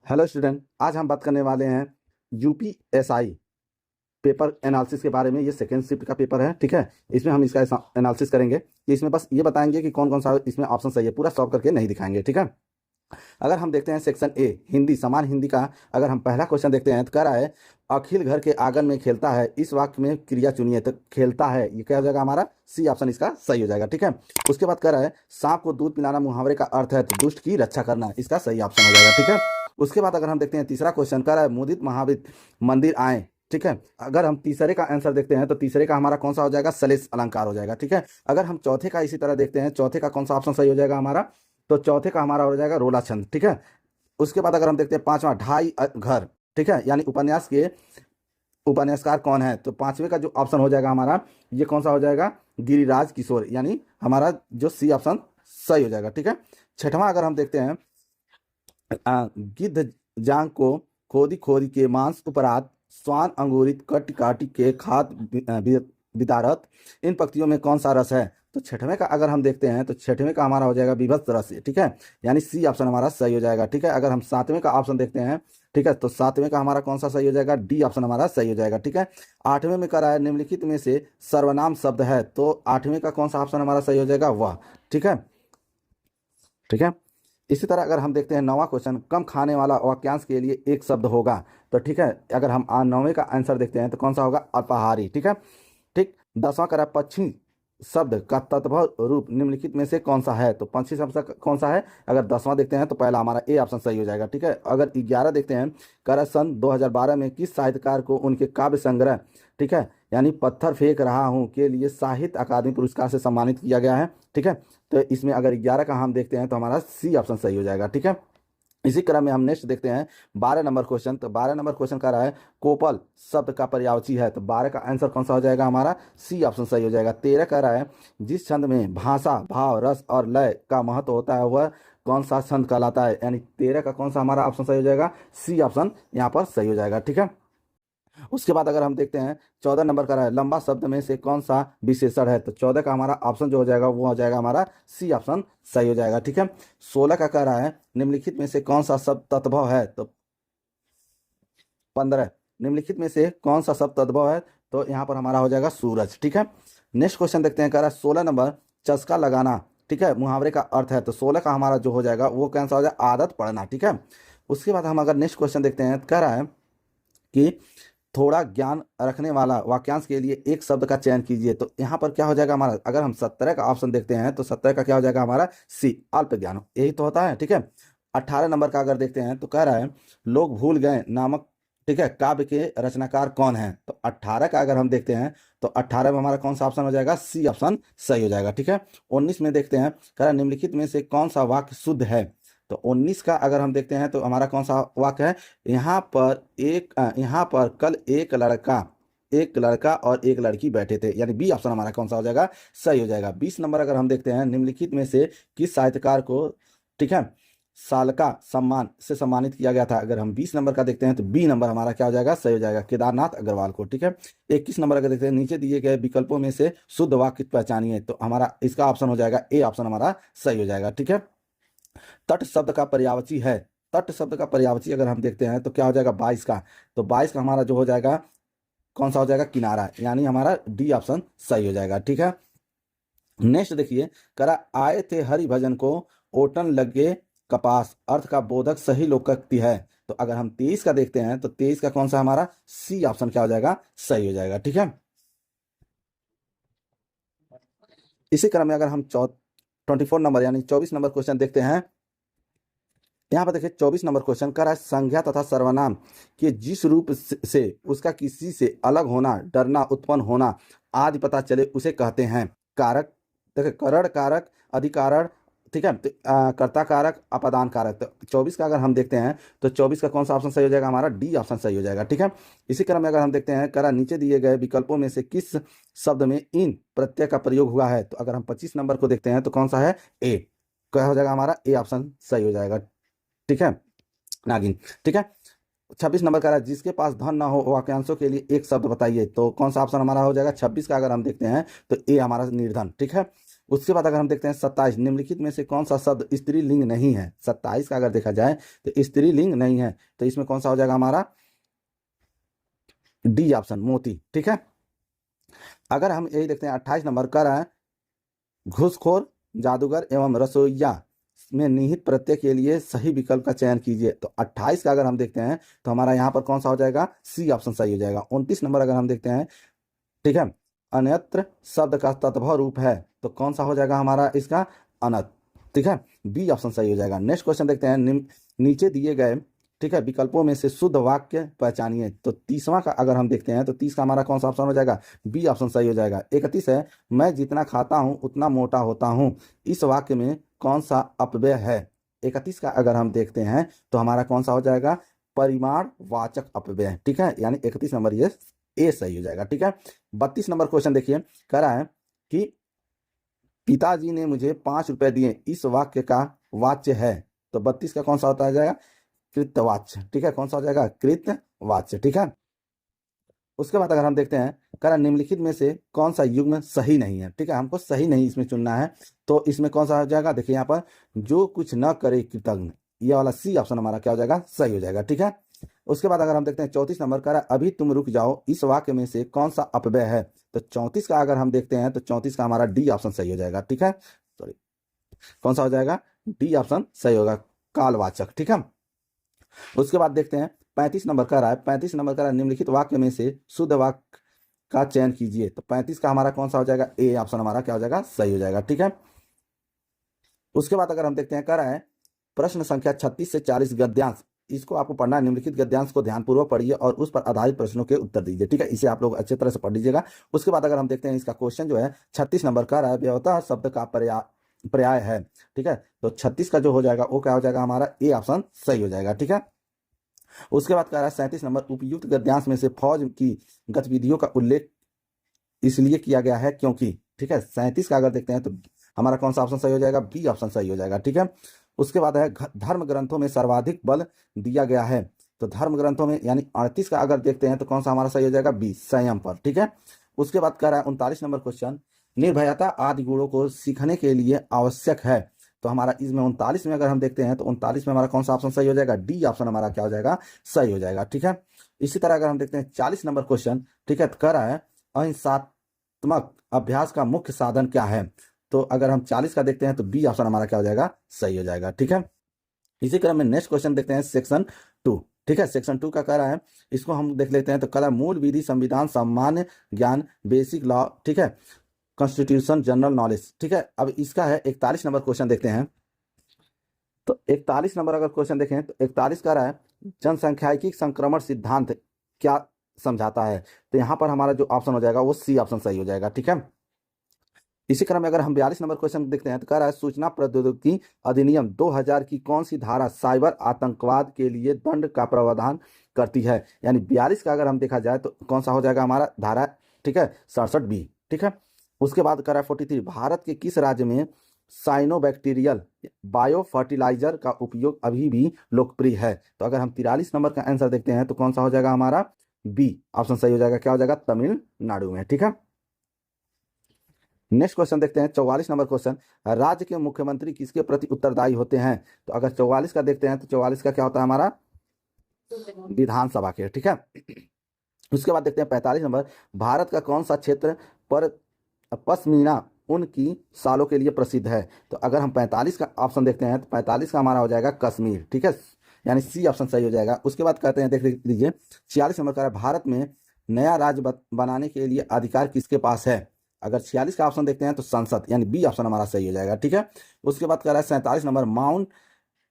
Hello student, आज हम बात करने वाले हैं यूपीएसआई पेपर एनालिसिस के बारे में। ये सेकेंड शिफ्ट का पेपर है, ठीक है। इसमें हम इसका एनालिसिस करेंगे कि इसमें बस ये बताएंगे कि कौन कौन सा इसमें ऑप्शन सही है, पूरा सॉल्व करके नहीं दिखाएंगे, ठीक है। अगर हम देखते हैं सेक्शन ए हिंदी, समान हिंदी का अगर हम पहला क्वेश्चन देखते हैं तो कह रहा है अखिल घर के आंगन में खेलता है, इस वाक्य में क्रिया चुनिए। तो खेलता है ये क्या हो जाएगा हमारा सी ऑप्शन इसका सही हो जाएगा, ठीक है। उसके बाद कह रहा है सांप को दूध पिलाना मुहावरे का अर्थ है तो दुष्ट की रक्षा करना, इसका सही ऑप्शन हो जाएगा, ठीक है। उसके बाद अगर हम देखते हैं तीसरा क्वेश्चन कह रहा है मुदित महाविद मंदिर आए, ठीक है। अगर हम तीसरे का आंसर देखते हैं तो तीसरे का हमारा कौन सा हो जाएगा सलेस अलंकार हो जाएगा, ठीक है। अगर हम चौथे का इसी तरह देखते हैं, चौथे का कौन सा ऑप्शन सही हो जाएगा हमारा, तो चौथे का हमारा हो जाएगा रोला छंद, ठीक है। उसके बाद अगर हम देखते हैं पांचवा ढाई घर, ठीक है, यानी उपन्यास के उपन्यासकार कौन है, तो पांचवे का जो ऑप्शन हो जाएगा हमारा ये कौन सा हो जाएगा गिरिराज किशोर, यानी हमारा जो सी ऑप्शन सही हो जाएगा, ठीक है। छठवां अगर हम देखते हैं गिद्ध जांग को खोदी खोदी के मांस उपरात स्वान अंगूरित कट काटी के खाद विदारत, इन पंक्तियों में कौन सा रस है, तो छठवें का अगर हम देखते हैं तो छठवें का हमारा हो जाएगा विभत्स रस, ठीक है, यानी सी ऑप्शन हमारा सही हो जाएगा, ठीक है। अगर हम सातवें का ऑप्शन देखते हैं, ठीक है, तो सातवें का हमारा कौन सा सही हो जाएगा डी ऑप्शन हमारा सही हो जाएगा, ठीक है। आठवें में कह रहा है निम्नलिखित में से सर्वनाम शब्द है, तो आठवें का कौन सा ऑप्शन हमारा सही हो जाएगा वह, ठीक है, ठीक है। इसी तरह अगर हम देखते हैं नौवां क्वेश्चन कम खाने वाला वाक्यांश के लिए एक शब्द होगा, तो ठीक है, अगर हम नौवें का आंसर देखते हैं तो कौन सा होगा अल्पाहारी, ठीक है। ठीक, दसवां करा पक्षी शब्द का तत्भव रूप निम्नलिखित में से कौन सा है, तो पंछी शब्द कौन सा है, अगर दसवां देखते हैं तो पहला हमारा ए ऑप्शन सही हो जाएगा, ठीक है। अगर 11 देखते हैं करा सन 2012 में किस साहित्यकार को उनके काव्य संग्रह, ठीक है, यानी पत्थर फेंक रहा हूँ के लिए साहित्य अकादमी पुरस्कार से सम्मानित किया गया है, ठीक है। तो इसमें अगर 11 का हम देखते हैं तो हमारा सी ऑप्शन सही हो जाएगा, ठीक है। इसी क्रम में हम नेक्स्ट देखते हैं 12 नंबर क्वेश्चन, तो 12 नंबर क्वेश्चन का रहा है कोपल शब्द का पर्यायवाची है, तो 12 का आंसर कौन सा हो जाएगा हमारा सी ऑप्शन सही हो जाएगा। 13 का रहा है जिस छंद में भाषा भाव रस और लय का महत्व होता है वह कौन सा छंद कहलाता है, यानी 13 का कौन सा हमारा ऑप्शन सही हो जाएगा सी ऑप्शन यहाँ पर सही हो जाएगा, ठीक है। उसके बाद अगर हम देखते हैं 14 नंबर का रहा है लंबा शब्द में से कौन सा विशेषण है, तो 14 का हमारा ऑप्शन जो हो जाएगा वो हो जाएगा हमारा सी ऑप्शन सही हो जाएगा, ठीक है। 16 का कह रहा है निम्नलिखित में से कौन सा शब्द तद्भव है, तो 15 निम्नलिखित में से कौन सा शब्द तद्भव है, तो यहाँ पर हमारा हो जाएगा सूरज, ठीक है। नेक्स्ट क्वेश्चन देखते हैं कह रहा है 16 नंबर चस्का लगाना, ठीक है, मुहावरे का अर्थ है, तो 16 का हमारा जो हो जाएगा वो कौन सा हो जाएगा आदत पड़ना, ठीक है। उसके बाद हम अगर नेक्स्ट क्वेश्चन देखते हैं कह रहा है कि थोड़ा ज्ञान रखने वाला वाक्यांश के लिए एक शब्द का चयन कीजिए, तो यहाँ पर क्या हो जाएगा हमारा, अगर हम 17 का ऑप्शन देखते हैं तो 17 का क्या हो जाएगा हमारा सी अल्प ज्ञान, यही तो होता है, ठीक है। 18 नंबर का अगर देखते हैं तो कह रहा है लोग भूल गए नामक, ठीक है, काव्य के रचनाकार कौन है, तो 18 का अगर हम देखते हैं तो 18 में हमारा कौन सा ऑप्शन हो जाएगा सी ऑप्शन सही हो जाएगा, ठीक है। 19 में देखते हैं कह रहा है निम्नलिखित में से कौन सा वाक्य शुद्ध है, तो 19 का अगर हम देखते हैं तो हमारा कौन सा वाक्य है यहाँ पर कल एक लड़का और एक लड़की बैठे थे, यानी बी ऑप्शन हमारा कौन सा हो जाएगा सही हो जाएगा। 20 नंबर अगर हम देखते हैं निम्नलिखित में से किस साहित्यकार को, ठीक है, सालका सम्मान से सम्मानित किया गया था, अगर हम 20 नंबर का देखते हैं तो बी नंबर हमारा क्या हो जाएगा सही हो जाएगा केदारनाथ अग्रवाल को, ठीक है। 21 नंबर अगर देखते हैं नीचे दिए गए विकल्पों में से शुद्ध वाक्य पहचानिए, तो हमारा इसका ऑप्शन हो जाएगा ए ऑप्शन हमारा सही हो जाएगा, ठीक है। तट शब्द का पर्यायवाची है, तट शब्द का पर्यायवाची अगर हम देखते हैं तो क्या हो जाएगा 22 का, तो 22 का हमारा जो हो जाएगा कौन सा हो जाएगा किनारा, यानी हमारा डी ऑप्शन सही हो जाएगा, ठीक है। नेक्स्ट देखिए करा आए थे हरि भजन को ओटन लगे कपास, अर्थ का बोधक सही लोकोक्ति है, तो अगर हम 23 का देखते हैं तो 23 का कौन सा हमारा सी ऑप्शन क्या हो जाएगा सही हो जाएगा, ठीक है। इसी क्रम में अगर हम 24 नंबर यानी 24 नंबर क्वेश्चन देखते हैं, यहाँ पर देखिए 24 नंबर क्वेश्चन कर रहा है संज्ञा तथा सर्वनाम के जिस रूप से उसका किसी से अलग होना डरना उत्पन्न होना आदि पता चले उसे कहते हैं कारक, देखिए करण कारक अधिकारण, ठीक है, तो, कर्ता कारक अपादान कारक, तो 24 का अगर हम देखते हैं तो 24 का कौन सा ऑप्शन सही हो जाएगा हमारा डी ऑप्शन सही हो जाएगा, ठीक है। इसी क्रम में अगर हम देखते हैं करा नीचे दिए गए विकल्पों में से किस शब्द में इन प्रत्यय का प्रयोग हुआ है, तो अगर हम 25 नंबर को देखते हैं तो कौन सा है ए, क्या हो जाएगा हमारा ए ऑप्शन सही हो जाएगा, ठीक है, नागिन, ठीक है। 26 नंबर का रहा है जिसके पास धन ना हो वाक्यांशों के लिए एक शब्द बताइए, तो कौन सा ऑप्शन हमारा हो जाएगा 26 का अगर हम देखते हैं तो ए हमारा निर्धन, ठीक है। उसके बाद अगर हम देखते हैं 27, निम्नलिखित में से कौन सा शब्द स्त्रीलिंग नहीं है। 27 का अगर देखा जाए तो स्त्रीलिंग नहीं है, तो इसमें कौन सा हो जाएगा हमारा डी ऑप्शन, मोती। ठीक है, अगर हम यही देखते हैं 28 नंबर का रहा है घूसखोर, जादूगर एवं रसोइया में निहित प्रत्यय के लिए सही विकल्प का चयन कीजिए। तो 28 का अगर हम देखते हैं तो हमारा यहाँ पर कौन सा हो जाएगा, सी ऑप्शन सही हो जाएगा। 29 नंबर अगर हम देखते हैं, ठीक है, अन्यत्र शब्द का तत्भव रूप है, तो कौन सा हो जाएगा हमारा इसका अनत। ठीक है, बी ऑप्शन सही हो जाएगा। नेक्स्ट क्वेश्चन देखते हैं, नीचे दिए गए, ठीक है, विकल्पों में से शुद्ध वाक्य पहचानिए। तो 30वां का अगर हम देखते हैं तो 30 का हमारा कौन सा ऑप्शन हो जाएगा, बी ऑप्शन सही हो जाएगा। 31 है, मैं जितना खाता हूँ उतना मोटा होता हूँ, इस वाक्य में कौन सा अपव्यय है। 31 का अगर हम देखते हैं तो हमारा कौन सा हो जाएगा, परिमाणवाचक अपव्यय। ठीक है, यानी 31 नंबर ये ए सही हो जाएगा। ठीक है, 32 नंबर क्वेश्चन देखिए, कह रहा है कि पिताजी ने मुझे 5 रुपए दिए, इस वाक्य का वाच्य है। तो 32 का कौन सा होता है जाएगा, कृतवाच्य। ठीक है, कौन सा हो जाएगा, कृतवाच्य। ठीक है, उसके बाद अगर हम देखते हैं, कह रहा निम्नलिखित में से कौन सा युग्म सही नहीं है। ठीक है, हमको सही नहीं इसमें चुनना है, तो इसमें कौन सा हो जाएगा, देखिए यहाँ पर जो कुछ न करे कृतज्ञ, ये वाला सी ऑप्शन हमारा क्या हो जाएगा, सही हो जाएगा। ठीक है, उसके बाद अगर हम देखते हैं 34 नंबर का, अभी तुम रुक जाओ, इस वाक्य में से कौन सा अपव्यय है। तो 34 का अगर हम देखते हैं तो 34 का हमारा डी ऑप्शन सही हो जाएगा। ठीक है, सॉरी, कौन सा हो जाएगा, डी ऑप्शन सही होगा, कालवाचक। ठीक है, उसके बाद देखते हैं 35 नंबर का रहा है, 35 नंबर का निम्नलिखित वाक्य में से शुद्ध वाक्य का चयन कीजिए। तो 35 का हमारा कौन सा हो जाएगा, ए ऑप्शन हमारा क्या हो जाएगा, सही हो जाएगा। ठीक है, उसके बाद अगर हम देखते हैं, कह रहा है प्रश्न संख्या 36 से 40 गद्यांश, इसको आपको पढ़ना है। निम्नलिखित गद्यांश को ध्यानपूर्वक पढ़िए और उस पर आधारित प्रश्नों के उत्तर दीजिए। ठीक है, इसे आप लोग अच्छे तरह से पढ़ लीजिएगा। उसके बाद अगर हम देखते हैं, इसका क्वेश्चन जो है 36 नंबर का रहा है, व्यवतः शब्द का पर्याय है। ठीक है, तो 36 का जो हो जाएगा वो क्या हो जाएगा, हमारा ए ऑप्शन सही हो जाएगा। ठीक है, उसके बाद कह रहा है 37 नंबर, उपयुक्त गद्यांश में से फौज की गतिविधियों का उल्लेख इसलिए किया गया है क्योंकि। ठीक है, 37 का अगर देखते हैं तो हमारा कौन सा ऑप्शन सही हो जाएगा, बी ऑप्शन सही हो जाएगा। ठीक है, उसके बाद है धर्म ग्रंथों में सर्वाधिक बल दिया गया है। तो धर्म ग्रंथों में यानी 38 का अगर देखते हैं तो कौन सा हमारा सही हो जाएगा, बी, संयम पर। ठीक है, उसके बाद कह रहा है 39 नंबर क्वेश्चन, निर्भयता आदि गुणों को सीखने के लिए आवश्यक है। तो हमारा इसमें 39 में अगर हम देखते हैं तो 39 में हमारा कौन सा ऑप्शन सही हो जाएगा, डी ऑप्शन हमारा क्या हो जाएगा, सही हो जाएगा। ठीक है, इसी तरह अगर हम देखते हैं 40 नंबर क्वेश्चन, ठीक है, तो कह रहा है अहिंसात्मक अभ्यास का मुख्य साधन क्या है। तो अगर हम 40 का देखते हैं तो बी ऑप्शन हमारा क्या हो जाएगा, सही हो जाएगा। ठीक है, इसी क्रम में नेक्स्ट क्वेश्चन देखते हैं सेक्शन 2। ठीक है, सेक्शन 2 का कह रहा है, इसको हम देख लेते हैं। तो कह रहा है मूल विधि, संविधान, सामान्य ज्ञान, बेसिक लॉ, ठीक है, कॉन्स्टिट्यूशन, जनरल नॉलेज। ठीक है, अब इसका है 41 नंबर क्वेश्चन देखते हैं। तो 41 नंबर अगर क्वेश्चन देखें तो 41 कह रहा है जनसंख्यािकी संक्रमण सिद्धांत क्या समझाता है। तो यहाँ पर हमारा जो ऑप्शन हो जाएगा वो सी ऑप्शन सही हो जाएगा। ठीक है, इसी क्रम में अगर हम 42 नंबर क्वेश्चन देखते हैं तो कह रहा है सूचना प्रौद्योगिकी अधिनियम 2000 की कौन सी धारा साइबर आतंकवाद के लिए दंड का प्रावधान करती है। यानी 42 का अगर हम देखा जाए तो कौन सा हो जाएगा हमारा धारा, ठीक है, 67 बी। ठीक है, उसके बाद कह रहा है 43, भारत के किस राज्य में साइनोबैक्टीरियल बायो फर्टिलाइजर का उपयोग अभी भी लोकप्रिय है। तो अगर हम 43 नंबर का आंसर देखते हैं तो कौन सा हो जाएगा हमारा, बी ऑप्शन सही हो जाएगा, क्या हो जाएगा, तमिलनाडु में। ठीक है, नेक्स्ट क्वेश्चन देखते हैं 44 नंबर क्वेश्चन, राज्य के मुख्यमंत्री किसके प्रति उत्तरदायी होते हैं। तो अगर 44 का देखते हैं तो 44 का क्या होता है हमारा, विधानसभा के। ठीक है, उसके बाद देखते हैं 45 नंबर, भारत का कौन सा क्षेत्र पर पश्मीना ऊन की सालों के लिए प्रसिद्ध है। तो अगर हम 45 का ऑप्शन देखते हैं तो 45 का हमारा हो जाएगा कश्मीर। ठीक है, यानी सी ऑप्शन सही हो जाएगा। उसके बाद कहते हैं, देख लीजिए 46 नंबर का, भारत में नया राज्य बनाने के लिए अधिकार किसके पास है। अगर 46 का ऑप्शन देखते हैं तो संसद, यानी बी ऑप्शन हमारा सही हो जाएगा। ठीक है, उसके बाद कह रहा है 47 नंबर, माउंट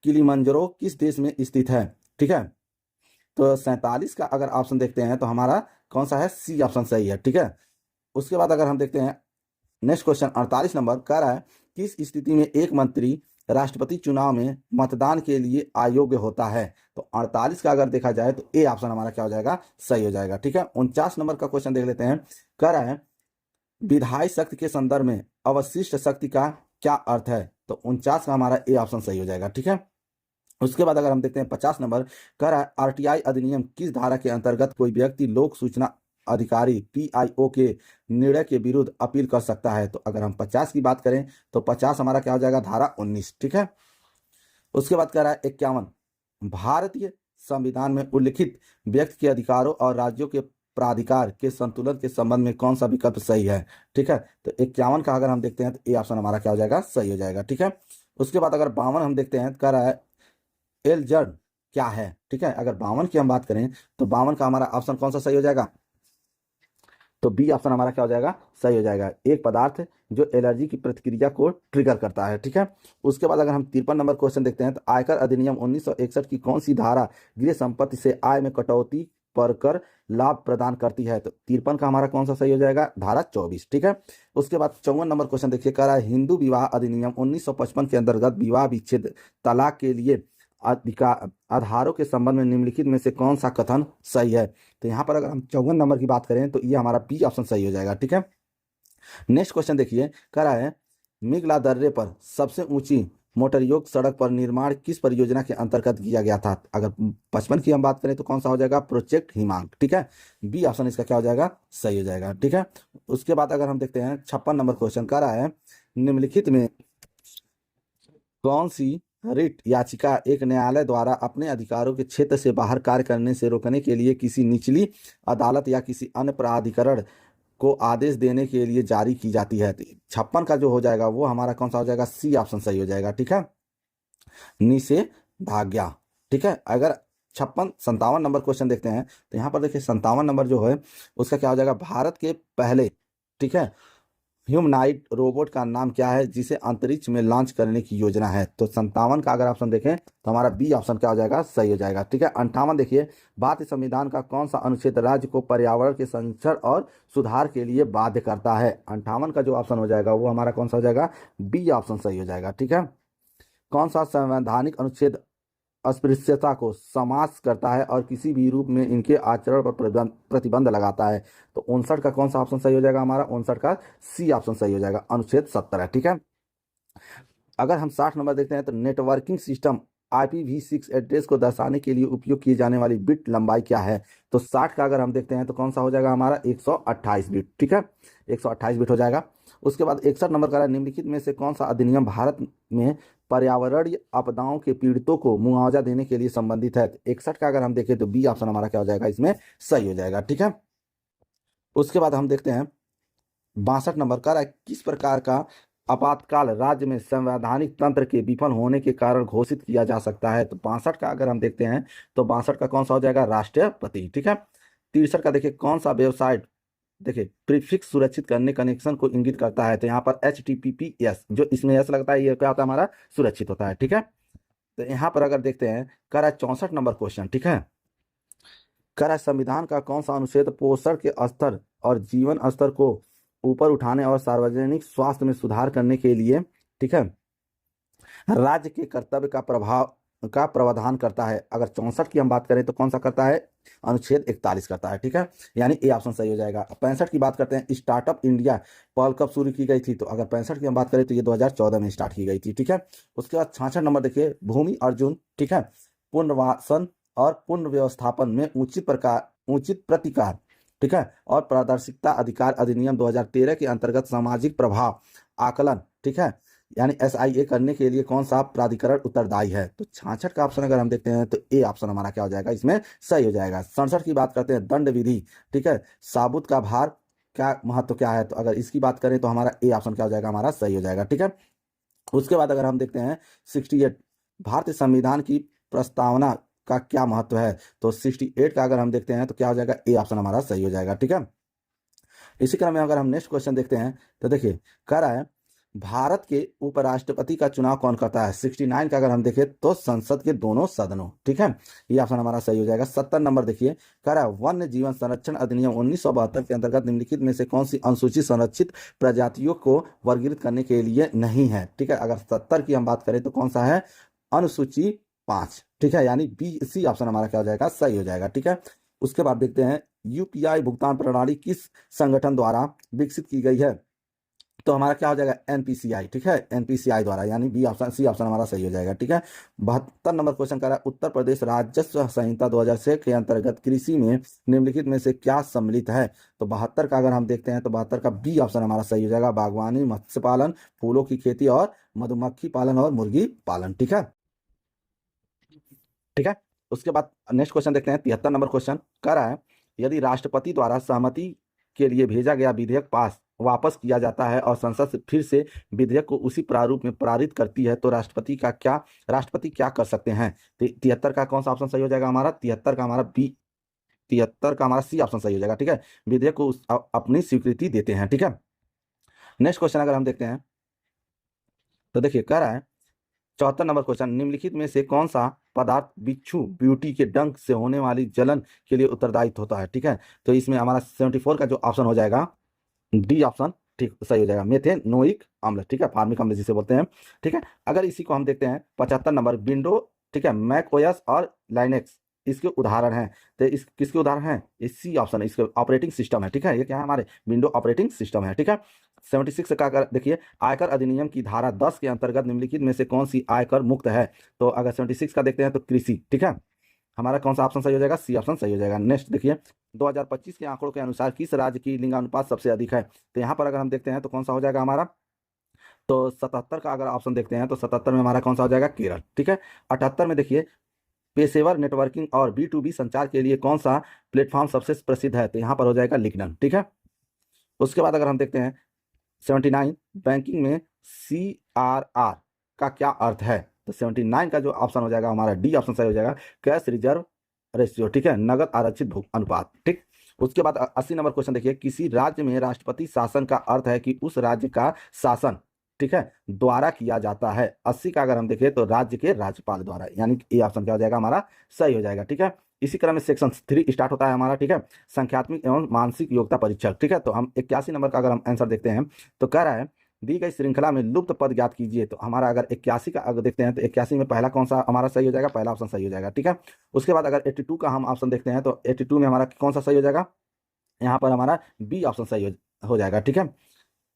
किलिमंजारो किस देश में स्थित है। ठीक है, तो 47 का अगर ऑप्शन देखते हैं तो हमारा कौन सा है, सी ऑप्शन सही है। ठीक है, उसके बाद अगर हम देखते हैं नेक्स्ट क्वेश्चन 48 नंबर, कह रहा है किस स्थिति में एक मंत्री राष्ट्रपति चुनाव में मतदान के लिए अयोग्य होता है। तो 48 का अगर देखा जाए तो ए ऑप्शन हमारा क्या हो जाएगा, सही हो जाएगा। ठीक है, 49 नंबर का क्वेश्चन देख लेते हैं, कह रहा है विधायी शक्ति के संदर्भ में अवशिष्ट शक्ति का क्या अर्थ है। तो 49 का हमारा ए ऑप्शन सही हो जाएगा। ठीक है, उसके बाद अगर हम देखते हैं 50 नंबर, कह रहा है आरटीआई अधिनियम किस धारा के अंतर्गत कोई व्यक्ति लोक सूचना अधिकारी PIO के निर्णय के विरुद्ध अपील कर सकता है। तो अगर हम 50 की बात करें तो 50 हमारा क्या हो जाएगा, धारा 19, ठीक है। उसके बाद कह रहा है 51, भारतीय संविधान में उल्लिखित व्यक्ति के अधिकारों और राज्यों के प्राधिकार के संतुलन के संबंध में कौन सा विकल्प सही है, ठीक है। तो 51 का अगर हम देखते हैं तो ए ऑप्शन हमारा क्या हो जाएगा, सही हो जाएगा, ठीक है। उसके बाद अगर 52 हम देखते हैं, कह रहा है एलजर्ड क्या है, ठीक है। अगर 52 की हम बात करें तो 52 का हमारा ऑप्शन कौन सा सही हो जाएगा, तो बी ऑप्शन हमारा क्या हो जाएगा, सही हो जाएगा। एक पदार्थ जो एलर्जी की प्रतिक्रिया को ट्रिगर करता है, ठीक है। उसके बाद अगर हम 53 नंबर क्वेश्चन देखते हैं तो आयकर अधिनियम 1961 की कौन सी धारा गृह संपत्ति से आय में कटौती पर कर लाभ प्रदान करती है, तो 53 का हमारा कौन सा सही हो जाएगा, धारा 24, ठीक है। उसके बाद 54 नंबर क्वेश्चन देखिए, कह रहा है हिंदू विवाह अधिनियम 1955 के अंतर्गत विवाह विच्छेद तलाक के लिए अधिकार आधारों के संबंध में निम्नलिखित में से कौन सा कथन सही है। तो यहाँ पर अगर हम 54 नंबर की बात करें तो ये हमारा बी ऑप्शन सही हो जाएगा, ठीक है। नेक्स्ट क्वेश्चन देखिए, कह रहा है मेघला दर्रे पर सबसे ऊंची मोटरयोग सड़क पर निर्माण किस परियोजना के अंतर्गत किया गया था। अगर 55 की हम बात करें तो कौन सा हो जाएगा, प्रोजेक्ट हिमांक, ठीक है। बी ऑप्शन इसका क्या हो जाएगा, सही हो जाएगा, ठीक है। उसके बाद अगर हम देखते हैं 56 नंबर क्वेश्चन, कह रहा है निम्नलिखित में कौन सी रिट याचिका एक न्यायालय द्वारा अपने अधिकारों के क्षेत्र से बाहर कार्य करने से रोकने के लिए किसी निचली अदालत या किसी अन्य प्राधिकरण को आदेश देने के लिए जारी की जाती है। 56 का जो हो जाएगा वो हमारा कौन सा हो जाएगा, सी ऑप्शन सही हो जाएगा, ठीक है, निषेधाज्ञा, ठीक है। अगर 57 नंबर क्वेश्चन देखते हैं तो यहाँ पर देखिए 57 नंबर जो है उसका क्या हो जाएगा, भारत के पहले, ठीक है, ह्यूमनाइड रोबोट का नाम क्या है जिसे अंतरिक्ष में लॉन्च करने की योजना है। तो 57 का अगर ऑप्शन देखें तो हमारा बी ऑप्शन क्या हो जाएगा, सही हो जाएगा, ठीक है। 58 देखिए, भारतीय संविधान का कौन सा अनुच्छेद राज्य को पर्यावरण के संरक्षण और सुधार के लिए बाध्य करता है। 58 का जो ऑप्शन हो जाएगा वो हमारा कौन सा हो जाएगा, बी ऑप्शन सही हो जाएगा, ठीक है। कौन सा संवैधानिक अनुच्छेद अस्पृश्यता को समाप्त करता है और किसी भी रूप में इनके आचरण पर प्रतिबंध लगाता है। तो 59 का कौन सा ऑप्शन सही हो जाएगा, हमारा 59 का सी ऑप्शन सही हो जाएगा, अनुच्छेद 70 है, ठीक है। अगर हम 60 नंबर देखते हैं तो नेटवर्किंग सिस्टम IPv6 एड्रेस को दर्शाने के लिए उपयोग की जाने वाली बिट लंबाई क्या है। तो 60 का अगर हम देखते हैं तो कौन सा हो जाएगा, हमारा 128 बिट, ठीक है, 128 बिट हो जाएगा। उसके बाद 61 नंबर का निम्नलिखित में से कौन सा अधिनियम भारत में पर्यावरणीय आपदाओं के पीड़ितों को मुआवजा देने के लिए संबंधित है। 61 का अगर हम देखें तो बी ऑप्शन हमारा क्या हो जाएगा, इसमें सही हो जाएगा, ठीक है। उसके बाद हम देखते हैं 62 नंबर का, किस प्रकार का आपातकाल राज्य में संवैधानिक तंत्र के विफल होने के कारण घोषित किया जा सकता है। तो 62 का अगर हम देखते हैं तो 62 का कौन सा हो जाएगा, राष्ट्रपति, ठीक है। 63 का देखिए, कौन सा वेबसाइट देखिए प्रीफिक्स सुरक्षित करने कनेक्शन को इंगित करता है। तो यहाँ पर HTTPS जो इसमें एस लगता है ये क्या होता है, हमारा सुरक्षित होता है, ठीक है। तो यहाँ पर अगर देखते हैं, कह रहा है 64 नंबर क्वेश्चन, ठीक है, कह रहा है संविधान का कौन सा अनुच्छेद पोषण के स्तर और जीवन स्तर को ऊपर उठाने और सार्वजनिक स्वास्थ्य में सुधार करने के लिए, ठीक है, राज्य के कर्तव्य का प्रावधान करता है। अगर 64 की हम बात करें तो कौन सा करता है, अनुच्छेद 41 करता है, ठीक है, यानी ए ऑप्शन सही हो जाएगा। 65 की बात करते हैं, स्टार्टअप इंडिया पहल कब शुरू की गई थी। तो अगर 65 की हम बात करें तो ये 2014 में स्टार्ट की गई थी, ठीक है। उसके बाद 66 नंबर देखिए, भूमि अर्जुन, ठीक है, पुनर्वासन और पुनर्व्यवस्थापन में उचित प्रतिकार, ठीक है, और पारदर्शिता अधिकार अधिनियम 2013 के अंतर्गत सामाजिक प्रभाव आकलन, ठीक है, यानी SIA करने के लिए कौन सा प्राधिकरण उत्तरदायी है। तो 66 का ऑप्शन अगर हम देखते हैं तो ए ऑप्शन हमारा क्या हो जाएगा, इसमें सही हो जाएगा। 67 की बात करते हैं, दंड विधि, ठीक है, साबुत का भार क्या महत्व क्या है। तो अगर इसकी बात करें तो हमारा ए ऑप्शन क्या हो जाएगा, हमारा सही हो जाएगा, ठीक है। उसके बाद अगर हम देखते हैं 68, भारतीय संविधान की प्रस्तावना का क्या महत्व है। तो 68 का अगर हम देखते हैं तो क्या हो जाएगा, ए ऑप्शन हमारा सही हो जाएगा, ठीक है। इसी क्रम में अगर हम नेक्स्ट क्वेश्चन देखते हैं तो देखिए, कह रहा है भारत के उपराष्ट्रपति का चुनाव कौन करता है। 69 का अगर हम देखें तो संसद के दोनों सदनों, ठीक है, ये ऑप्शन हमारा सही हो जाएगा। 70 नंबर देखिए, कह रहा है वन्य जीवन संरक्षण अधिनियम 1972 के अंतर्गत निम्नलिखित में से कौन सी अनुसूचित संरक्षित प्रजातियों को वर्गीकृत करने के लिए नहीं है, ठीक है। अगर 70 की हम बात करें तो कौन सा है, अनुसूची 5, ठीक है, यानी BC ऑप्शन हमारा क्या हो जाएगा, सही हो जाएगा, ठीक है। उसके बाद देखते हैं UPI भुगतान प्रणाली किस संगठन द्वारा विकसित की गई है। तो हमारा क्या हो जाएगा एनपीसीआई, ठीक है, एनपीसीआई द्वारा, यानी बी ऑप्शन, सी ऑप्शन हमारा सही हो जाएगा, ठीक है। 72 नंबर क्वेश्चन कर रहा है, उत्तर प्रदेश राजस्व संहिता 2006 के अंतर्गत कृषि में निम्नलिखित में से क्या सम्मिलित है। तो 72 का अगर हम देखते हैं तो 72 का बी ऑप्शन हमारा सही हो जाएगा, बागवानी, मत्स्य पालन, फूलों की खेती और मधुमक्खी पालन और मुर्गी पालन, ठीक है, ठीक है। उसके बाद नेक्स्ट क्वेश्चन देखते हैं, 73 नंबर क्वेश्चन कह रहा है, यदि राष्ट्रपति द्वारा सहमति के लिए भेजा गया विधेयक पास वापस किया जाता है और संसद से फिर से विधेयक को उसी प्रारूप में पारित करती है तो राष्ट्रपति क्या कर सकते हैं। 73 का कौन सा ऑप्शन सही हो जाएगा हमारा, 73 का हमारा बी, 73 का हमारा सी ऑप्शन सही हो जाएगा, ठीक है। विधेयक को अपनी स्वीकृति देते हैं, ठीक है। नेक्स्ट क्वेश्चन अगर हम देखते हैं तो देखिए कह रहा है 74 नंबर क्वेश्चन, निम्नलिखित में से कौन सा पदार्थ बिच्छू ब्यूटी के डंक से होने वाली जलन के लिए उत्तरदायित्व होता है, ठीक है। तो इसमें हमारा 74 का जो ऑप्शन हो जाएगा डी ऑप्शन, ठीक सही हो जाएगा, मेथेनोइक अम्ल, ठीक है, फार्मिक अम्ल जिसे बोलते हैं, ठीक है। अगर इसी को हम देखते हैं 75 नंबर, विंडो, ठीक है, मैक ओएस और लाइनेक्स इसके उदाहरण हैं। तो इस किसके उदाहरण हैं, इस सी ऑप्शन, इसके ऑपरेटिंग सिस्टम है, ठीक है, ये क्या है हमारे विंडो ऑपरेटिंग सिस्टम है, ठीक है। 76 का अगर देखिए, आयकर अधिनियम की धारा 10 के अंतर्गत निम्नलिखित में से कौन सी आयकर मुक्त है। तो अगर 76 का देखते हैं तो कृषि, ठीक है, हमारा कौन सा ऑप्शन सही हो जाएगा, सी ऑप्शन सही हो जाएगा। नेक्स्ट देखिए, 2025 के आंकड़ों के अनुसार किस राज्य की लिंगानुपात सबसे अधिक है। तो यहाँ पर अगर हम देखते हैं तो कौन सा हो जाएगा हमारा, तो 77 का अगर ऑप्शन देखते हैं तो 77 में हमारा कौन सा हो जाएगा, केरल, ठीक है। 78 में देखिए, पेशेवर नेटवर्किंग और B2B संचार के लिए कौन सा प्लेटफॉर्म सबसे प्रसिद्ध है। तो यहाँ पर हो जाएगा लिंक्डइन, ठीक है। उसके बाद अगर हम देखते हैं 79, बैंकिंग में CRR का क्या अर्थ है। तो 79 का जो ऑप्शन हो जाएगा हमारा डी ऑप्शन सही हो जाएगा, कैश रिजर्व रेशियो, ठीक है, नगद आरक्षित अनुपात, ठीक। उसके बाद 80 नंबर क्वेश्चन देखिए, किसी राज्य में राष्ट्रपति शासन का अर्थ है कि उस राज्य का शासन, ठीक है, द्वारा किया जाता है। 80 का अगर हम देखें तो राज्य के राज्यपाल द्वारा, यानी कि ए ऑप्शन क्या हो जाएगा हमारा सही हो जाएगा, ठीक है। इसी क्रम में सेक्शन 3 स्टार्ट होता है हमारा, ठीक है, संख्यात्मक एवं मानसिक योग्यता परीक्षक, ठीक है। तो हम 81 नंबर का अगर हम आंसर देखते हैं तो कह रहा है, दी गई श्रृंखला में लुप्त पद ज्ञात कीजिए। तो हमारा अगर 81 का अगर देखते हैं तो 81 में पहला कौन सा हमारा सही हो जाएगा, पहला ऑप्शन सही हो जाएगा, ठीक है। उसके बाद अगर 82 का हम ऑप्शन देखते हैं तो 82 में हमारा कौन सा सही हो जाएगा, यहाँ पर हमारा बी ऑप्शन सही हो जाएगा, ठीक है।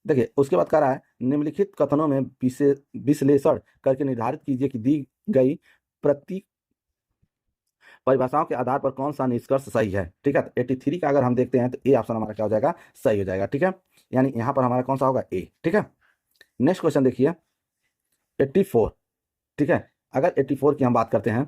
देखिए उसके बाद कह रहा है, निम्नलिखित कथनों में विश्लेषण करके निर्धारित कीजिए कि दी गई प्रतीक परिभाषाओं के आधार पर कौन सा निष्कर्ष सही है, ठीक है। तो 83 का अगर हम देखते हैं तो ए ऑप्शन हमारा क्या हो जाएगा, सही हो जाएगा, ठीक है, यानी यहाँ पर हमारा कौन सा होगा, ए, ठीक है। नेक्स्ट क्वेश्चन देखिए 84, ठीक है। अगर 84 की हम बात करते हैं,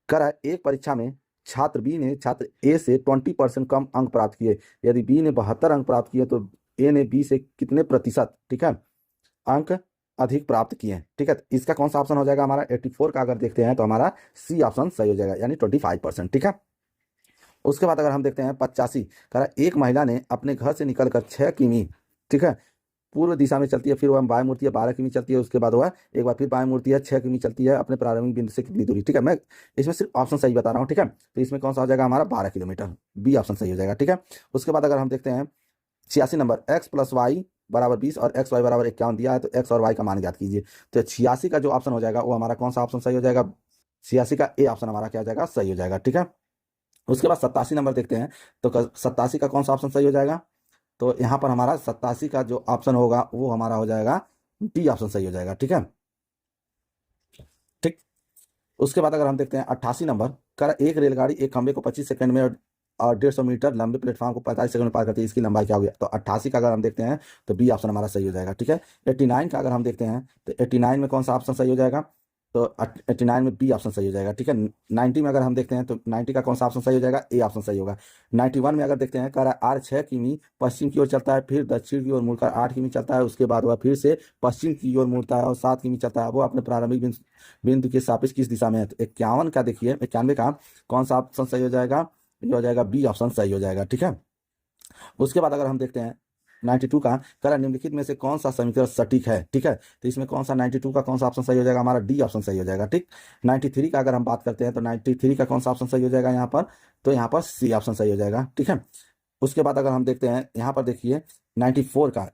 कर एक परीक्षा में छात्र बी ने छात्र ए से 20% कम अंक प्राप्त किए। यदि बी ने 72 अंक प्राप्त किए तो ए ने बी से कितने प्रतिशत, ठीक है, अंक अधिक प्राप्त किए, ठीक है। तो इसका कौन सा ऑप्शन हो जाएगा हमारा, 84 का अगर देखते हैं तो हमारा सी ऑप्शन सही हो जाएगा, यानी 25%, ठीक है। उसके बाद अगर हम देखते हैं 85, कह एक महिला ने अपने घर से निकलकर 6 किमी, ठीक है, पूर्व दिशा में चलती है, फिर वह बाएं मुड़ती है, 12 किमी चलती है, उसके बाद वह एक बार फिर बाएं मुड़ती है, 6 किमी चलती है, अपने प्रारंभिक बिंदु से कितनी दूरी, ठीक है। मैं इसमें सिर्फ ऑप्शन सही बता रहा हूँ, ठीक है। तो इसमें कौन सा हो जाएगा हमारा 12 किलोमीटर, बी ऑप्शन सही हो जाएगा, ठीक है। उसके बाद अगर हम देखते हैं 86 नंबर, x + y = 20 और xy = 51 दिया है, तो x और y का मान ज्ञात कीजिए। तो 86 का जो ऑप्शन हो जाएगा वो हमारा कौन सा ऑप्शन सही हो जाएगा, 86 का ए ऑप्शन हमारा क्या हो जाएगा, सही हो जाएगा, ठीक है। उसके बाद 87 नंबर देखते हैं, तो 87 का कौन सा ऑप्शन सही हो जाएगा। तो यहाँ पर हमारा 87 का जो ऑप्शन होगा वो हमारा हो जाएगा डी ऑप्शन सही हो जाएगा, ठीक है, ठीक। उसके बाद अगर हम देखते हैं 88 नंबर, कर एक रेलगाड़ी एक खंभे को 25 सेकंड में और 150 मीटर लंबे प्लेटफॉर्म को 45 सेकंड में पार करती है, इसकी लंबाई क्या होगी। तो 88 का अगर हम देखते हैं तो बी ऑप्शन हमारा सही हो जाएगा, ठीक है। 89 का अगर हम देखते हैं तो 89 में कौन सा ऑप्शन सही हो जाएगा, तो 89 में बी ऑप्शन सही हो जाएगा, ठीक है। 90 में अगर हम देखते हैं तो 90 का कौन सा ऑप्शन सही हो जाएगा, ए ऑप्शन सही होगा। 91 में अगर देखते हैं, कह रहा है आर 6 किमी पश्चिम की ओर चलता है, फिर दक्षिण की ओर मुड़कर 8 किमी चलता है, उसके बाद वह फिर से पश्चिम की ओर मुड़ता है और 7 किमी चलता है। वो अपने प्रारंभिक बिंदु के सापेक्ष किस दिशा में है। तो 51 का देखिए, 91 का कौन सा ऑप्शन सही हो जाएगा, ये हो जाएगा बी ऑप्शन सही हो जाएगा, ठीक है। उसके बाद अगर हम देखते हैं 92 का, कह निम्नलिखित में से कौन सा समीकरण सटीक है, ठीक है। तो इसमें कौन सा 92 का कौन सा ऑप्शन सही हो जाएगा, हमारा डी ऑप्शन सही हो जाएगा, ठीक। 93 का अगर हम बात करते हैं तो 93 का कौन सा ऑप्शन सही हो जाएगा यहाँ पर, तो यहाँ पर सी ऑप्शन सही हो जाएगा, ठीक है। उसके बाद अगर हम देखते हैं यहाँ पर देखिए 94 का,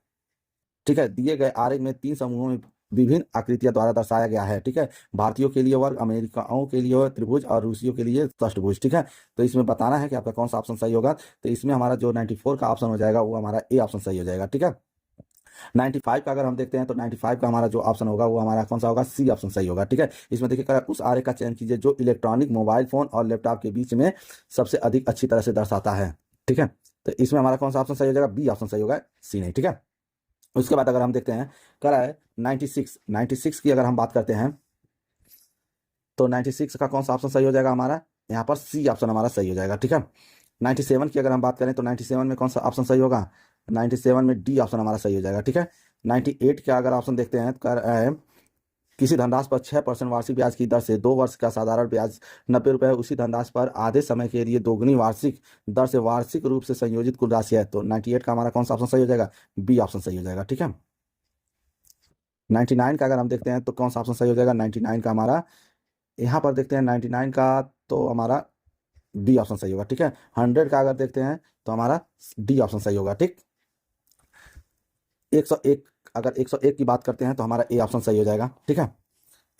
ठीक है, दिए गए आरेख में 3 समूहों में विभिन्न आकृतियों द्वारा दर्शाया गया है, ठीक है। भारतीयों के लिए वर्ग, अमेरिकाओं के लिए त्रिभुज और रूसियों के लिए षष्ठभुज, ठीक है। तो इसमें बताना है कि आपका कौन सा ऑप्शन सही होगा। तो इसमें हमारा जो 94 का ऑप्शन हो जाएगा वो हमारा ए ऑप्शन सही हो जाएगा, ठीक है। 95 का अगर हम देखते हैं तो 95 का हमारा जो ऑप्शन होगा वो हमारा कौन सा होगा, सी ऑप्शन सही होगा। ठीक है, इसमें देखिए करा उस आरेख का चयन कीजिए जो इलेक्ट्रॉनिक मोबाइल फोन और लैपटॉप के बीच में सबसे अधिक अच्छी तरह से दर्शाता है। ठीक है, तो इसमें हमारा कौन सा ऑप्शन सही हो जाएगा, बी ऑप्शन सही होगा, सी नहीं। ठीक है, उसके बाद अगर हम देखते हैं करा है 96 की अगर हम बात करते हैं तो 96 का कौन सा ऑप्शन सही हो जाएगा हमारा, यहाँ पर सी ऑप्शन हमारा सही हो जाएगा। ठीक है, 97 की अगर हम बात करें तो 97 में कौन सा ऑप्शन सही होगा, 97 में डी ऑप्शन हमारा सही हो जाएगा। ठीक है, 98 का अगर ऑप्शन देखते हैं कर किसी धनराशि पर 6% वार्षिक ब्याज की दर से 2 वर्ष का साधारण ब्याज 90 रुपये, उसी धनराशि पर आधे समय के लिए दोगुनी वार्षिक दर से वार्षिक रूप से संयोजित कुल राशि है। तो 98 का हमारा कौन सा ऑप्शन सही हो जाएगा, बी ऑप्शन सही हो जाएगा। ठीक है, 99 का अगर हम देखते हैं तो कौन सा ऑप्शन सही हो जाएगा, 99 का हमारा यहाँ पर देखते हैं 99 का तो हमारा बी ऑप्शन सही होगा। ठीक है, 100 का अगर देखते हैं तो हमारा डी ऑप्शन सही होगा। ठीक, 101 अगर 101 की बात करते हैं तो हमारा ए ऑप्शन सही हो जाएगा। ठीक है,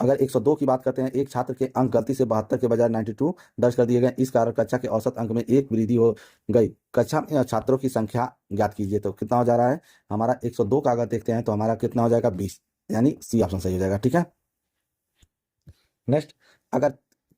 अगर 102 की बात करते हैं, एक छात्र के अंक गलती से 72 के बजाय 92 दर्ज कर दिए गए, इस कारण कक्षा के औसत अंक में एक वृद्धि हो गई, कक्षा में छात्रों की संख्या ज्ञात कीजिए। तो कितना हो जा रहा है हमारा, 102 का अगर देखते हैं तो हमारा कितना हो जाएगा, 20, यानी सी ऑप्शन सही हो जाएगा। ठीक है, नेक्स्ट अगर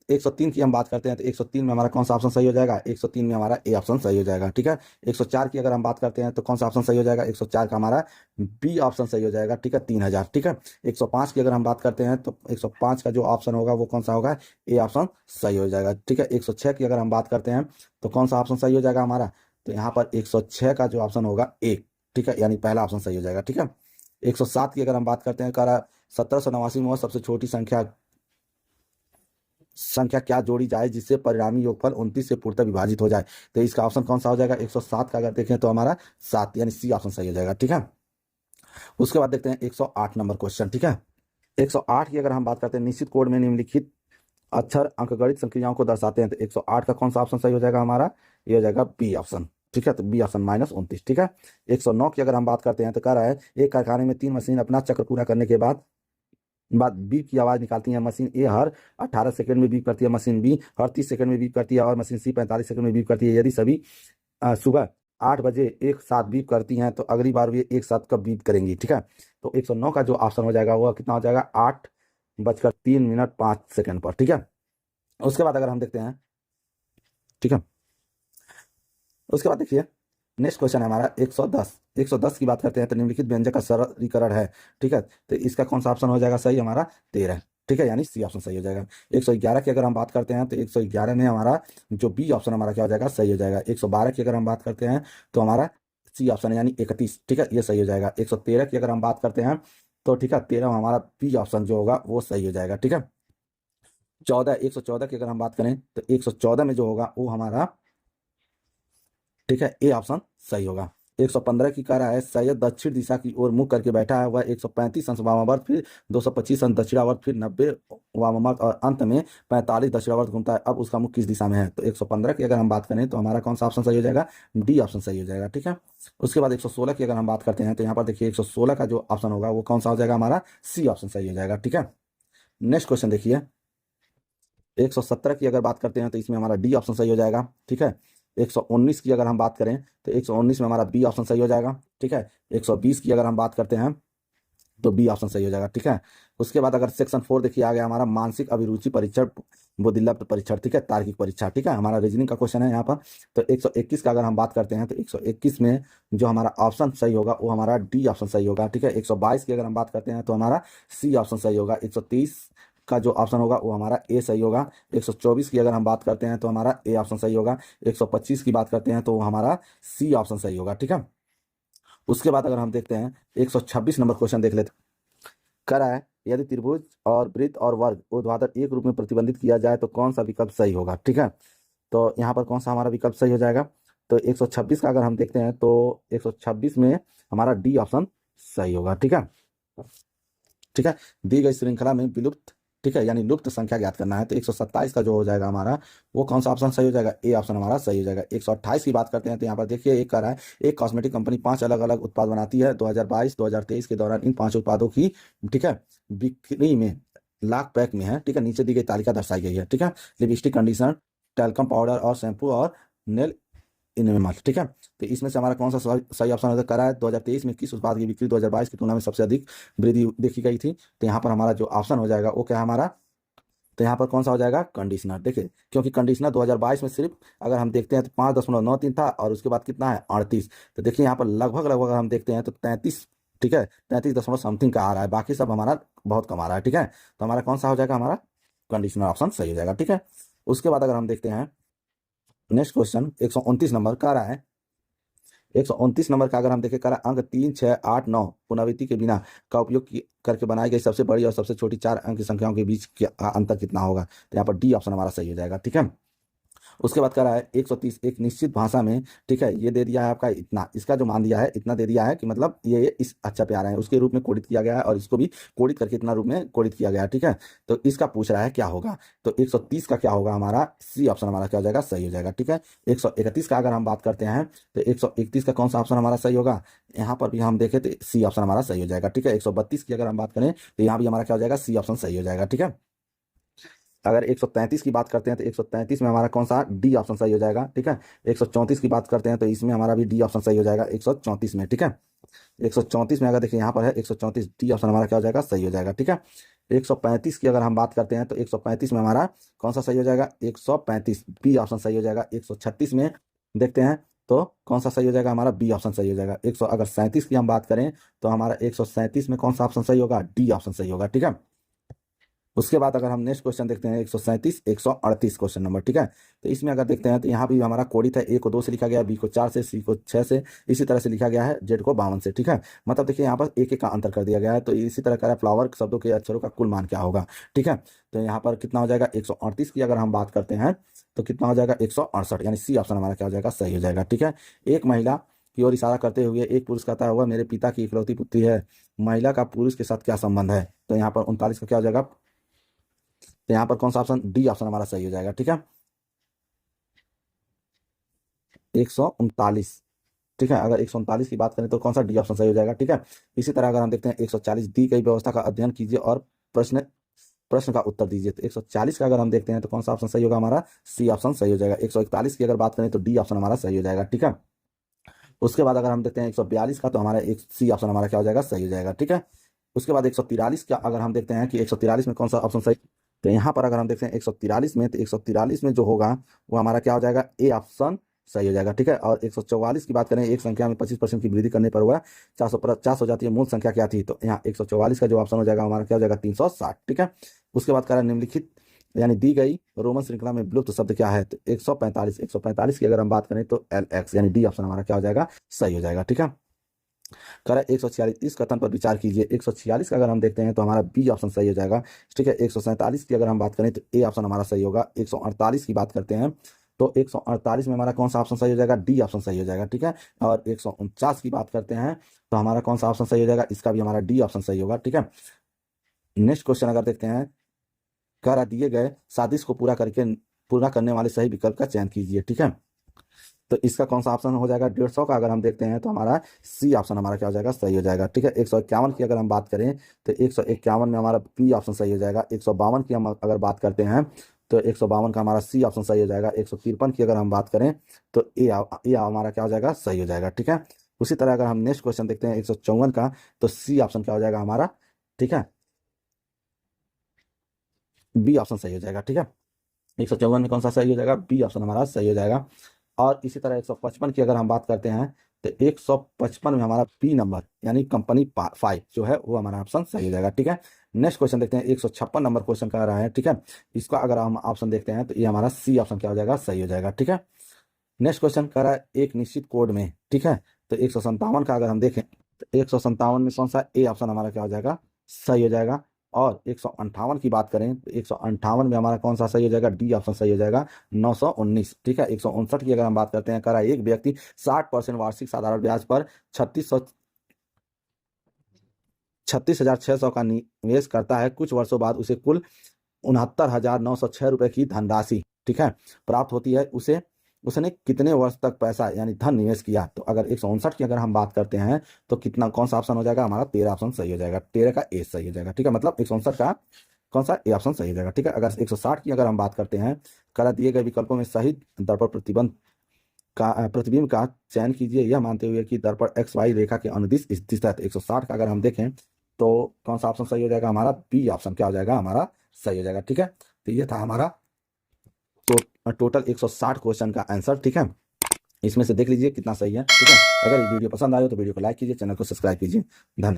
103 की हम बात करते हैं तो 103 में हमारा कौन सा ऑप्शन सही हो जाएगा, 103 में हमारा ए ऑप्शन सही हो जाएगा। ठीक है, 104 की अगर हम बात करते हैं तो कौन सा ऑप्शन सही हो जाएगा, 104 का हमारा बी ऑप्शन सही हो जाएगा। ठीक है, 3000। ठीक है, 105 की अगर हम बात करते हैं तो 105 का जो ऑप्शन होगा वो कौन सा होगा, ए ऑप्शन सही हो जाएगा। ठीक है, 106 की अगर हम बात करते हैं तो कौन सा ऑप्शन सही हो जाएगा हमारा, तो यहाँ पर 106 का जो ऑप्शन होगा ए। ठीक है, यानी पहला ऑप्शन सही हो जाएगा। ठीक है, 107 की अगर हम बात करते हैं, करा 1789 में सबसे छोटी संख्या क्या जोड़ी जाए जिससे परिणामी योगफल 29 से पूर्णतः विभाजित हो जाए। तो इसका ऑप्शन कौन सा हो जाएगा, 107 का अगर देखें तो हमारा 7, यानी सी ऑप्शन सही हो जाएगा। ठीक है, उसके बाद देखते हैं 108 नंबर क्वेश्चन। ठीक है, 108 की अगर हम बात करते हैं, निश्चित कोड में निम्नलिखित अक्षर अंकगणित संक्रियाओं को दर्शाते हैं। तो 108 का कौन सा ऑप्शन सही हो जाएगा हमारा, ये हो जाएगा बी ऑप्शन। ठीक है, तो बी ऑप्शन -29। ठीक है, 109 की अगर हम बात करते हैं तो कह रहा है एक कारखाने में 3 मशीन अपना चक्र पूरा करने के बाद बीप की आवाज़ निकालती है। मशीन ए हर 18 सेकंड में बीप करती है, मशीन बी हर 30 सेकंड में बीप करती है और मशीन सी 45 सेकंड में बीप करती है। यदि सभी सुबह 8 बजे एक साथ बीप करती हैं तो अगली बार वे एक साथ कब बीप करेंगी। ठीक है, तो 109 का जो ऑप्शन हो जाएगा वो कितना हो जाएगा, 8:03 पर। ठीक है, उसके बाद अगर हम देखते हैं, ठीक है, उसके बाद देखिए नेक्स्ट क्वेश्चन है हमारा 110। 110 की बात करते हैं तो निम्नलिखित व्यंजक का सरलीकरण है। ठीक है, तो इसका कौन सा ऑप्शन हो जाएगा सही हमारा, 13। ठीक है, यानी सी ऑप्शन सही हो जाएगा। 111 की अगर हम बात करते हैं तो 111 में हमारा जो बी ऑप्शन हमारा क्या हो जाएगा, सही हो जाएगा। 112 की अगर हम बात करते हैं तो हमारा सी ऑप्शन है, यानी 31। ठीक है, ये सही हो जाएगा। 113 की अगर हम बात करते हैं तो ठीक है 13 हमारा बी ऑप्शन जो होगा वो सही हो जाएगा। ठीक है, 114 की अगर हम बात करें तो 114 में जो होगा वो हमारा, ठीक है, ए ऑप्शन सही होगा। 115 की कह रहा है सैयद दक्षिण दिशा की ओर मुख करके बैठा है, वह 135 अंश वामावर्त, फिर 225 अंश दक्षिणावर्त, फिर 90 वामावर्त और अंत में 45 दक्षिणावर्त घूमता है। अब उसका मुख किस दिशा में है। तो 115 की अगर हम बात करें तो हमारा कौन सा ऑप्शन सही हो जाएगा, डी ऑप्शन सही हो जाएगा। ठीक है, उसके बाद 116 की अगर हम बात करते हैं तो यहाँ पर देखिए 116 का जो ऑप्शन होगा वो कौन सा हो जाएगा हमारा, सी ऑप्शन सही हो जाएगा। ठीक है, नेक्स्ट क्वेश्चन देखिए 117 की अगर बात करते हैं तो इसमें हमारा डी ऑप्शन सही हो जाएगा। ठीक है, 119 की अगर हम बात करें तो 119 में हमारा बी ऑप्शन सही हो जाएगा। ठीक है, 120 की अगर हम बात करते हैं तो बी ऑप्शन सही हो जाएगा। ठीक है, उसके बाद अगर सेक्शन 4 देखिए आ गया हमारा मानसिक अभिरुचि परीक्षण बुद्धिलब्ध परीक्षण। ठीक है, तार्किक परीक्षा। ठीक है, हमारा रीजनिंग का क्वेश्चन है यहाँ पर। तो 121 का अगर हम बात करते हैं तो 121 में जो हमारा ऑप्शन सही होगा वो हमारा डी ऑप्शन सही होगा। ठीक है, 122 की अगर हम बात करते हैं तो हमारा सी ऑप्शन सही होगा। 123 का जो ऑप्शन होगा वो हमारा ए सही होगा। 124 की अगर हम बात करते हैं तो हमारा ए ऑप्शन सही होगा। 125 की बात करते हैं तो हमारा सी ऑप्शन सही होगा। ठीक है, उसके बाद अगर हम देखते हैं 126 नंबर क्वेश्चन देख लेते, कह रहा है यदि त्रिभुज और वृत्त और वर्ग ऊर्ध्वाधर एक रूप में प्रतिबंधित किया जाए तो कौन सा विकल्प सही होगा। ठीक है, तो यहाँ पर कौन सा हमारा विकल्प सही हो जाएगा, तो 126 का अगर हम देखते हैं तो 126 में हमारा डी ऑप्शन सही होगा। ठीक है, ठीक है, दी गई श्रृंखला में विलुप्त, ठीक है, यानी लुप्त संख्या ज्ञात करना है। तो 127 का जो हो जाएगा हमारा वो कौन सा ऑप्शन सही हो जाएगा, ए ऑप्शन हमारा सही हो जाएगा। 128 की बात करते हैं तो यहाँ पर देखिए एक कर रहा है एक कॉस्मेटिक कंपनी 5 अलग अलग उत्पाद बनाती है। 2022-2023 के दौरान इन 5 उत्पादों की, ठीक है, बिक्री में लाख पैक में है। ठीक है, नीचे दी गई तालिका दर्शाई गई है। ठीक है, लिपस्टिक, कंडीशनर, टैल्कम पाउडर और शैम्पू और नेल इनमें मत, ठीक है। तो इसमें से हमारा कौन सा सही ऑप्शन होगा, करा है 2023 में किस उत्पाद की बिक्री 2022 की तुलना में सबसे अधिक वृद्धि देखी गई थी। तो यहाँ पर हमारा जो ऑप्शन हो जाएगा वो क्या है हमारा, तो यहाँ पर कौन सा हो जाएगा, कंडीशनर। देखिए क्योंकि कंडीशनर 2022 में सिर्फ अगर हम देखते हैं तो 5.93 था और उसके बाद कितना है 38। तो देखिए यहाँ पर लगभग लगभग अगर हम देखते हैं तो 33, ठीक है, 33 दशमलव समथिंग का आ रहा है, बाकी सब हमारा बहुत कम आ रहा है, ठीक है। तो हमारा कौन सा हो जाएगा, हमारा कंडीशनर ऑप्शन सही हो जाएगा, ठीक है। उसके बाद अगर हम देखते हैं नेक्स्ट क्वेश्चन 129 नंबर का आ रहा है। 129 नंबर का अगर हम देखें करा अंक 3, 6, 8, 9 पुनरावृत्ति के बिना का उपयोग करके बनाई गई सबसे बड़ी और सबसे छोटी 4 अंक की संख्याओं के बीच का अंतर कितना होगा। तो यहाँ पर डी ऑप्शन हमारा सही हो जाएगा, ठीक है। उसके बाद कह रहा है 130 एक निश्चित भाषा में, ठीक है, ये दे दिया है आपका इतना, इसका जो मान दिया है इतना दे दिया है कि मतलब ये इस अच्छा पे आ रहा है उसके रूप में कोडित किया गया है और इसको भी कोडित करके इतना रूप में कोडित किया गया है, ठीक है। तो इसका पूछ रहा है क्या होगा, तो 130 का क्या होगा, हमारा सी ऑप्शन हमारा क्या हो जाएगा, सही हो जाएगा, ठीक है। 131 का अगर हम बात करते हैं तो 131 का कौन सा ऑप्शन हमारा सही होगा, यहाँ पर भी हम देखें तो सी ऑप्शन हमारा सही हो जाएगा, ठीक है। 132 की अगर हम बात करें तो यहाँ भी हमारा क्या हो जाएगा, सी ऑप्शन सही हो जाएगा, ठीक है। अगर 133 की बात करते हैं तो 133 में हमारा कौन सा, डी ऑप्शन सही हो जाएगा, ठीक है। 134 की बात करते हैं तो इसमें हमारा भी डी ऑप्शन सही हो जाएगा 134 में, ठीक है। 134 में अगर देखिए यहाँ पर है 134, डी ऑप्शन हमारा क्या हो जाएगा, सही हो जाएगा, ठीक है। 135 की अगर हम बात करते हैं तो 135 में हमारा कौन सा सही हो जाएगा, 135 बी ऑप्शन सही हो जाएगा। 136 में देखते हैं तो कौन सा सही हो जाएगा, हमारा बी ऑप्शन सही हो जाएगा। अगर 37 की हम बात करें तो हमारा 137 में कौन सा ऑप्शन सही होगा, डी ऑप्शन सही होगा, ठीक है। उसके बाद अगर हम नेक्स्ट क्वेश्चन देखते हैं 137 138 क्वेश्चन नंबर, ठीक है। तो इसमें अगर देखते हैं तो यहाँ भी हमारा कोडित है, ए को 2 से लिखा गया, बी को 4 से, सी को 6 से, इसी तरह से लिखा गया है, जेड को 52 से, ठीक है। मतलब देखिए यहाँ पर एक एक का अंतर कर दिया गया है। तो इसी तरह का फ्लावर शब्दों के अक्षरों का कुल मान क्या होगा, ठीक है। तो यहाँ पर कितना हो जाएगा, 138 की अगर हम बात करते हैं तो कितना हो जाएगा 168, यानी सी ऑप्शन हमारा क्या हो जाएगा, सही हो जाएगा, ठीक है। एक महिला की ओर इशारा करते हुए एक पुरुष कहता हुआ मेरे पिता की इकलौती पुत्री है, महिला का पुरुष के साथ क्या संबंध है। तो यहाँ पर 39 का क्या हो जाएगा, तो यहाँ पर कौन सा ऑप्शन, डी ऑप्शन हमारा सही हो जाएगा, ठीक है। 139, ठीक है। अगर 139 की बात करें तो कौन सा, डी ऑप्शन सही हो जाएगा, ठीक है। इसी तरह अगर हम देखते हैं 140 दी गई व्यवस्था का अध्ययन कीजिए और प्रश्न प्रश्न का उत्तर दीजिए। तो 140 का अगर हम देखते हैं तो कौन सा ऑप्शन सही होगा, हमारा सी ऑप्शन सही हो जाएगा। 141 की अगर बात करें तो डी ऑप्शन हमारा सही हो जाएगा, ठीक है। उसके बाद अगर हम देखते हैं 142 का तो हमारा एक सी ऑप्शन हमारा क्या हो जाएगा, सही हो जाएगा, ठीक है। उसके बाद 143 का अगर हम देखते हैं कि 143 में कौन सा ऑप्शन सही, तो यहाँ पर अगर हम देखते हैं 143 में तो 143 में जो होगा वो हमारा क्या हो जाएगा, ए ऑप्शन सही हो जाएगा, ठीक है। और 144 की बात करें, एक संख्या में 25% की वृद्धि करने पर हुआ 450 हो जाती है, मूल संख्या क्या थी, तो यहाँ 144 का जो ऑप्शन हो जाएगा हमारा क्या हो जाएगा, 360, ठीक है। उसके बाद कह रहा है निम्नलिखित यानी दी गई रोमन श्रृंखला में विलुप्त शब्द क्या है, तो 145 की अगर हम बात करें तो एल एक्स, यानी डी ऑप्शन हमारा क्या हो जाएगा, सही हो जाएगा, ठीक है। कह रहा है 146 इस कथन पर विचार कीजिए। 146 का अगर हम देखते हैं तो हमारा बी ऑप्शन सही हो जाएगा, ठीक है। 147 की अगर हम बात करें तो ए ऑप्शन हमारा सही होगा। 148 की बात करते हैं तो 148 में हमारा कौन सा ऑप्शन सही हो जाएगा, डी ऑप्शन सही हो जाएगा, ठीक है। और 149 की बात करते हैं तो हमारा कौन सा ऑप्शन सही हो जाएगा, इसका भी हमारा डी ऑप्शन सही होगा, ठीक है। नेक्स्ट क्वेश्चन अगर देखते हैं, कह रहा दिए गए साजिश को पूरा करने वाले सही विकल्प का चयन कीजिए, ठीक है। तो इसका कौन सा ऑप्शन हो जाएगा, 150 का अगर हम देखते हैं तो हमारा सी ऑप्शन हमारा क्या हो जाएगा, सही हो जाएगा, ठीक है। 151 की अगर हम बात करें तो 151 में हमारा बी ऑप्शन सही हो जाएगा। 152 की हम अगर बात करते हैं तो 152 का हमारा सी ऑप्शन सही हो जाएगा। 153 की अगर हम बात करें तो ए हमारा क्या हो जाएगा, सही हो जाएगा, ठीक है। उसी तरह अगर हम नेक्स्ट क्वेश्चन देखते हैं 154 का तो सी ऑप्शन क्या हो जाएगा हमारा, ठीक है, बी ऑप्शन सही हो जाएगा, ठीक है। 154 में कौन सा सही हो जाएगा, बी ऑप्शन हमारा सही हो जाएगा। और इसी तरह 155 की अगर हम बात करते हैं तो 155 में हमारा बी नंबर यानी कंपनी 5 जो है वो हमारा ऑप्शन सही हो जाएगा, ठीक है। नेक्स्ट क्वेश्चन देखते हैं 156 नंबर क्वेश्चन का रहा है, ठीक है। इसका अगर हम ऑप्शन देखते हैं तो ये हमारा सी ऑप्शन क्या हो जाएगा, सही हो जाएगा, ठीक है। नेक्स्ट क्वेश्चन कर रहा है एक निश्चित कोड में, ठीक है। तो 157 का अगर हम देखें तो 157 में कौन सा ए ऑप्शन हमारा क्या हो जाएगा, सही हो जाएगा। और 158 की बात करें तो 158 में हमारा कौन सा सही हो जाएगा, डी ऑप्शन सही हो जाएगा 919, ठीक है। 159 की अगर हम बात करते हैं, कह रहा है एक व्यक्ति 60% वार्षिक साधारण ब्याज पर 36,600 का निवेश करता है, कुछ वर्षों बाद उसे कुल 69,906 रुपए की धनराशि, ठीक है, प्राप्त होती है। उसने कितने वर्ष तक पैसा यानी धन निवेश किया। तो अगर 159 की अगर हम बात करते हैं तो कितना कौन सा ऑप्शन हो जाएगा, हमारा 13 ऑप्शन सही हो जाएगा, 13 का ए सही हो जाएगा, ठीक है। मतलब 159 का कौन सा ए ऑप्शन सही हो जाएगा, ठीक है। अगर 160 की अगर हम बात करते हैं, करा दिए गए विकल्पों में सही दर पर प्रतिबंध प्रतिबिंब का चयन कीजिए यह मानते हुए कि दर्पण एक्स वाई रेखा के अनुदिश स्थित है। तो 160 का अगर हम देखें तो कौन सा ऑप्शन सही हो जाएगा हमारा, बी ऑप्शन क्या हो जाएगा हमारा सही हो जाएगा। ठीक है, तो ये था हमारा टोटल 160 क्वेश्चन का आंसर। ठीक है, इसमें से देख लीजिए कितना सही है। ठीक है, अगर वीडियो पसंद आए तो वीडियो को लाइक कीजिए, चैनल को सब्सक्राइब कीजिए। धन्यवाद।